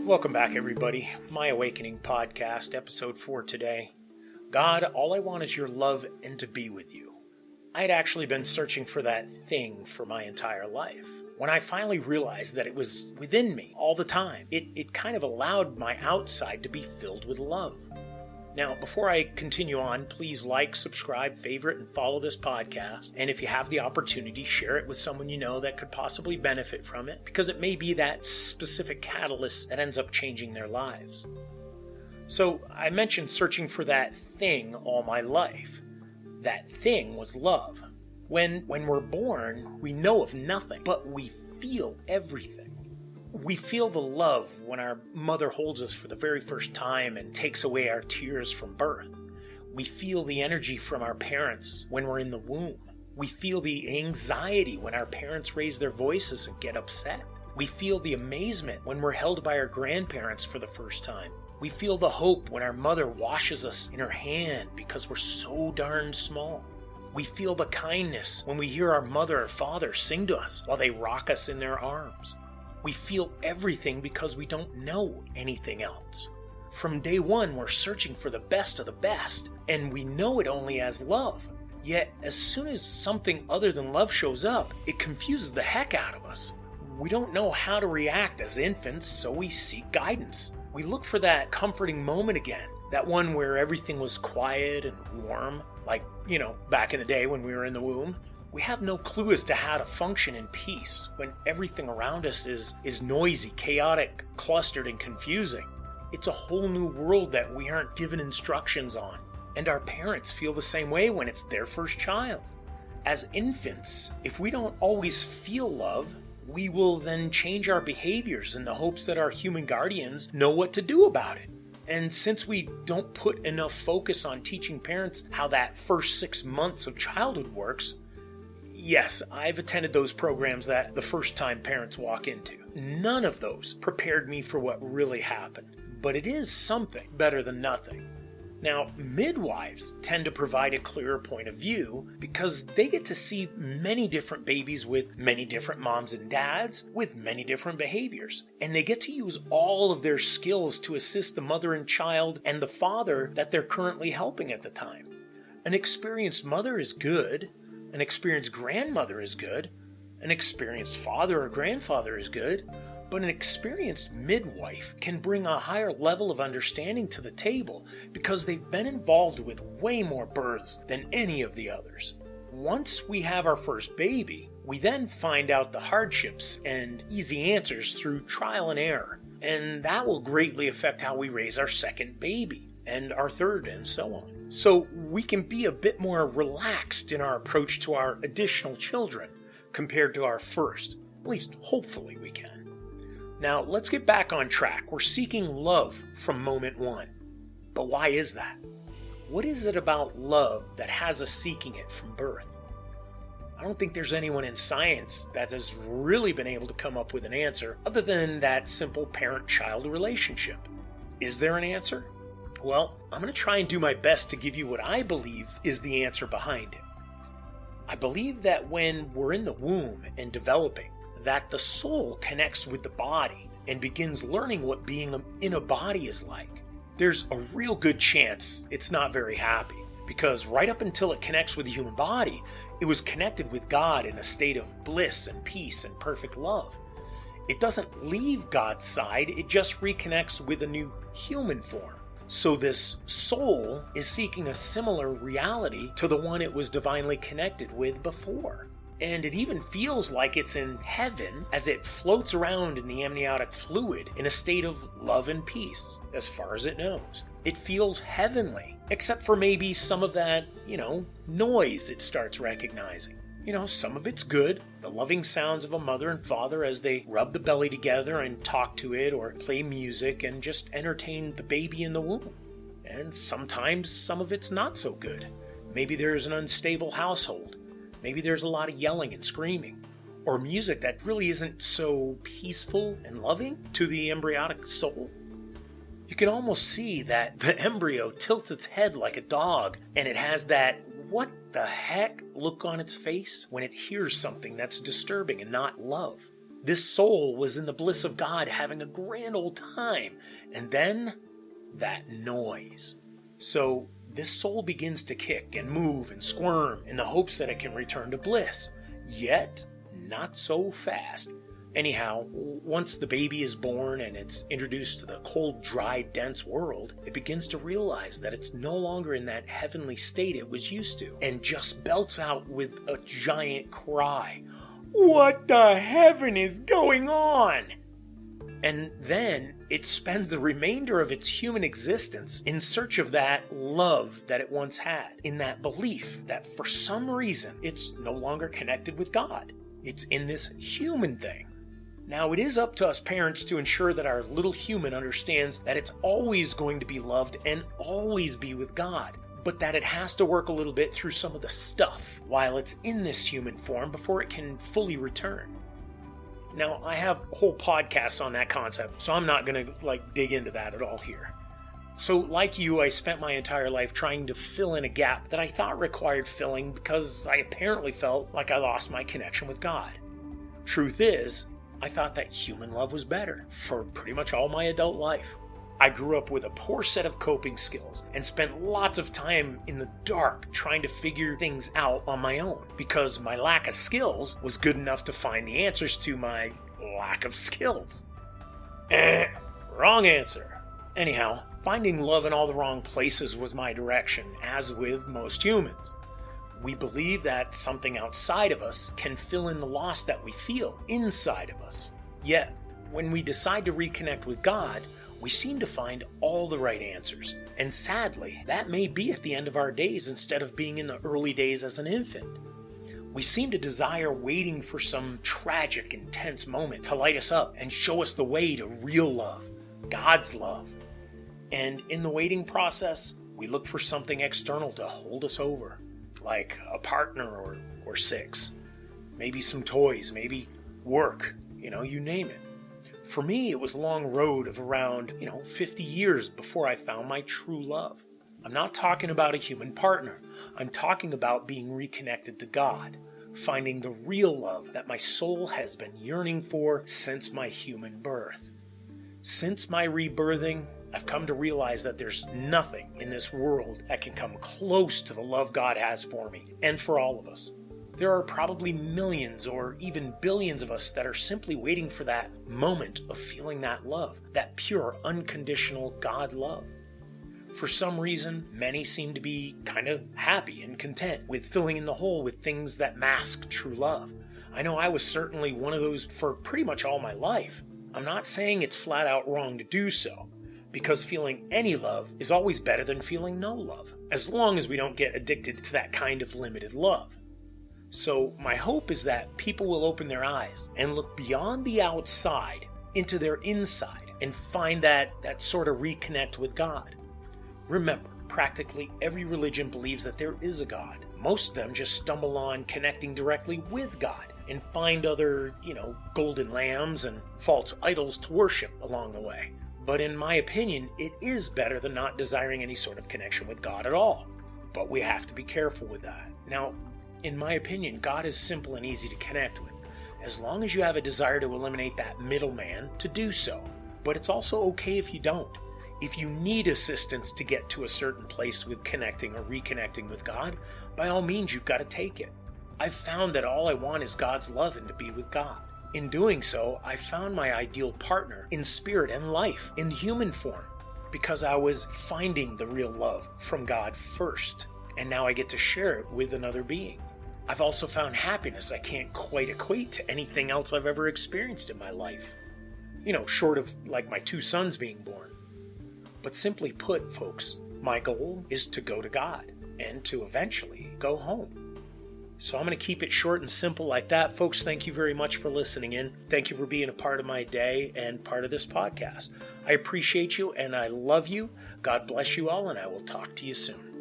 Welcome back, everybody. My Awakening Podcast, episode 4 today. God, all I want is your love and to be with you. I had actually been searching for that thing for my entire life. When I finally realized that it was within me all the time, it kind of allowed my outside to be filled with love. Now, before I continue on, please like, subscribe, favorite, and follow this podcast. And if you have the opportunity, share it with someone you know that could possibly benefit from it, because it may be that specific catalyst that ends up changing their lives. So, I mentioned searching for that thing all my life. That thing was love. When we're born, we know of nothing, but we feel everything. We feel the love when our mother holds us for the very first time and takes away our tears from birth. We feel the energy from our parents when we're in the womb. We feel the anxiety when our parents raise their voices and get upset. We feel the amazement when we're held by our grandparents for the first time. We feel the hope when our mother washes us in her hand because we're so darn small. We feel the kindness when we hear our mother or father sing to us while they rock us in their arms. We feel everything because we don't know anything else. From day one, we're searching for the best of the best, and we know it only as love. Yet, as soon as something other than love shows up, it confuses the heck out of us. We don't know how to react as infants, so we seek guidance. We look for that comforting moment again, that one where everything was quiet and warm, like, back in the day when we were in the womb. We have no clue as to how to function in peace when everything around us is noisy, chaotic, clustered, and confusing. It's a whole new world that we aren't given instructions on, and our parents feel the same way when it's their first child. As infants, if we don't always feel love, we will then change our behaviors in the hopes that our human guardians know what to do about it. And since we don't put enough focus on teaching parents how that first 6 months of childhood works, yes, I've attended those programs that the first time parents walk into. None of those prepared me for what really happened, but it is something better than nothing. Now, midwives tend to provide a clearer point of view because they get to see many different babies with many different moms and dads with many different behaviors, and they get to use all of their skills to assist the mother and child and the father that they're currently helping at the time. An experienced mother is good. An experienced grandmother is good, an experienced father or grandfather is good, but an experienced midwife can bring a higher level of understanding to the table because they've been involved with way more births than any of the others. Once we have our first baby, we then find out the hardships and easy answers through trial and error, and that will greatly affect how we raise our second baby and our third, and so on. So we can be a bit more relaxed in our approach to our additional children compared to our first. At least, hopefully we can. Now, let's get back on track. We're seeking love from moment one. But why is that? What is it about love that has us seeking it from birth? I don't think there's anyone in science that has really been able to come up with an answer other than that simple parent-child relationship. Is there an answer? Well, I'm going to try and do my best to give you what I believe is the answer behind it. I believe that when we're in the womb and developing, that the soul connects with the body and begins learning what being in a body is like. There's a real good chance it's not very happy, because right up until it connects with the human body, it was connected with God in a state of bliss and peace and perfect love. It doesn't leave God's side, it just reconnects with a new human form. So this soul is seeking a similar reality to the one it was divinely connected with before. And it even feels like it's in heaven as it floats around in the amniotic fluid in a state of love and peace, as far as it knows. It feels heavenly, except for maybe some of that, noise it starts recognizing. Some of it's good, the loving sounds of a mother and father as they rub the belly together and talk to it or play music and just entertain the baby in the womb. And sometimes some of it's not so good. Maybe there's an unstable household. Maybe there's a lot of yelling and screaming. Or music that really isn't so peaceful and loving to the embryonic soul. You can almost see that the embryo tilts its head like a dog, and it has that what the heck look on its face when it hears something that's disturbing and not love. This soul was in the bliss of God having a grand old time. And then that noise. So this soul begins to kick and move and squirm in the hopes that it can return to bliss. Yet, not so fast. Anyhow, once the baby is born and it's introduced to the cold, dry, dense world, it begins to realize that it's no longer in that heavenly state it was used to, and just belts out with a giant cry. What the heaven is going on? And then it spends the remainder of its human existence in search of that love that it once had, in that belief that for some reason it's no longer connected with God. It's in this human thing. Now, it is up to us parents to ensure that our little human understands that it's always going to be loved and always be with God, but that it has to work a little bit through some of the stuff while it's in this human form before it can fully return. Now, I have whole podcasts on that concept, so I'm not going to dig into that at all here. So, like you, I spent my entire life trying to fill in a gap that I thought required filling because I apparently felt like I lost my connection with God. Truth is, I thought that human love was better for pretty much all my adult life. I grew up with a poor set of coping skills and spent lots of time in the dark trying to figure things out on my own because my lack of skills was good enough to find the answers to my lack of skills. Wrong answer. Anyhow, finding love in all the wrong places was my direction, as with most humans. We believe that something outside of us can fill in the loss that we feel inside of us. Yet, when we decide to reconnect with God, we seem to find all the right answers. And sadly, that may be at the end of our days instead of being in the early days as an infant. We seem to desire waiting for some tragic, intense moment to light us up and show us the way to real love, God's love. And in the waiting process, we look for something external to hold us over. Like a partner or six, maybe some toys, maybe work, you name it. For me, it was a long road of around, 50 years before I found my true love. I'm not talking about a human partner. I'm talking about being reconnected to God, finding the real love that my soul has been yearning for since my human birth. Since my rebirthing, I've come to realize that there's nothing in this world that can come close to the love God has for me and for all of us. There are probably millions or even billions of us that are simply waiting for that moment of feeling that love, that pure, unconditional God love. For some reason, many seem to be kind of happy and content with filling in the hole with things that mask true love. I know I was certainly one of those for pretty much all my life. I'm not saying it's flat out wrong to do so, because feeling any love is always better than feeling no love, as long as we don't get addicted to that kind of limited love. So my hope is that people will open their eyes and look beyond the outside into their inside and find that sort of reconnect with God. Remember, practically every religion believes that there is a God. Most of them just stumble on connecting directly with God and find other, golden lambs and false idols to worship along the way. But in my opinion, it is better than not desiring any sort of connection with God at all. But we have to be careful with that. Now, in my opinion, God is simple and easy to connect with, as long as you have a desire to eliminate that middleman to do so. But it's also okay if you don't. If you need assistance to get to a certain place with connecting or reconnecting with God, by all means, you've got to take it. I've found that all I want is God's love and to be with God. In doing so, I found my ideal partner in spirit and life, in human form, because I was finding the real love from God first, and now I get to share it with another being. I've also found happiness I can't quite equate to anything else I've ever experienced in my life. Short of like my 2 sons being born. But simply put, folks, my goal is to go to God and to eventually go home. So I'm going to keep it short and simple like that. Folks, thank you very much for listening in. Thank you for being a part of my day and part of this podcast. I appreciate you and I love you. God bless you all, and I will talk to you soon.